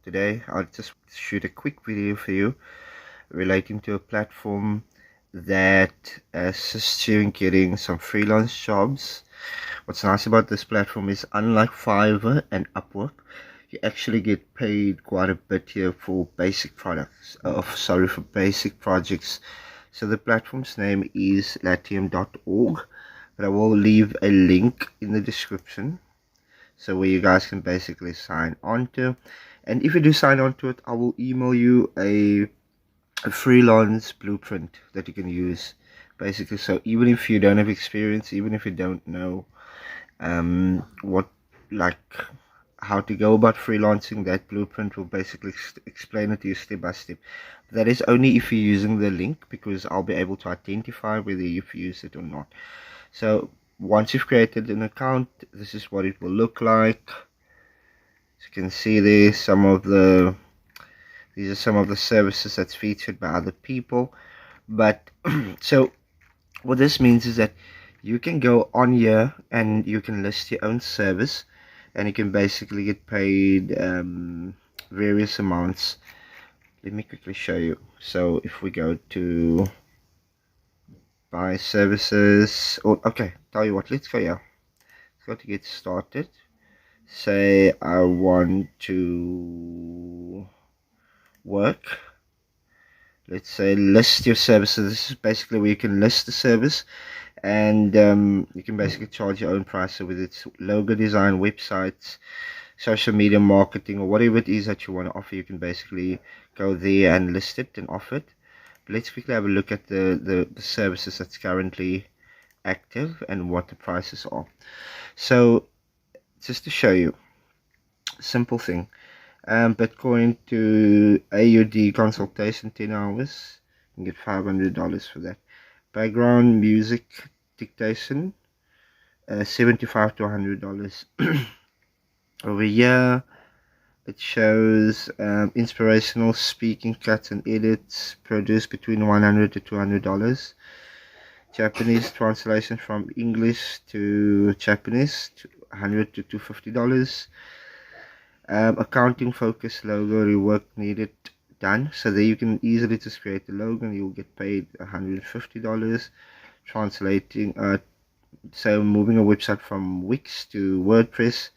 Today I'll just shoot a quick video for you relating to a platform that assists you in getting some freelance jobs. What's nice about this platform is, unlike Fiverr and Upwork, you actually get paid quite a bit here for basic products. For basic projects. So the platform's name is latium.org, but I will leave a link in the description, so where you guys can basically sign on to. And if you do sign on to it, I will email you a freelance blueprint that you can use, basically. So even if you don't have experience, even if you don't know what, like, how to go about freelancing, that blueprint will basically explain it to you step by step. That is only if you're using the link, because I'll be able to identify whether you've used it or not. So once you've created an account, this is what it will look like. As you can see there, these are some of the services that's featured by other people. But so what this means is that you can go on here and you can list your own service, and you can basically get paid various amounts. Let me quickly show you. So if we go to buy services, or okay, tell you what, let's go here. Let's go to get started. Say I want to work. Let's say list your services. This is basically where you can list the service, and you can basically charge your own price. So whether it's logo design, websites, social media marketing, or whatever it is that you want to offer, you can basically go there and list it and offer it. But let's quickly have a look at the services that's currently active and what the prices are. So just to show you, simple thing. Bitcoin to AUD consultation, 10 hours, you can get $500 for that. Background music dictation, $75 to $100. Over here it shows inspirational speaking cuts and edits, produced between $100 to $200. Japanese translation from English to Japanese, $100 to $250. Accounting focus logo rework needed done. So there you can easily just create the logo and you'll get paid $150. Translating, so moving a website from Wix to WordPress.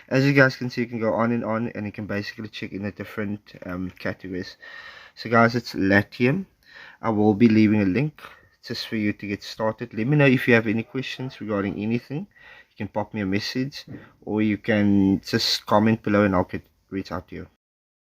As you guys can see, you can go on, and you can basically check in the different categories. So guys, it's Latium. I will be leaving a link just for you to get started. Let me know if you have any questions regarding anything. You can pop me a message, or you can just comment below and I'll reach out to you.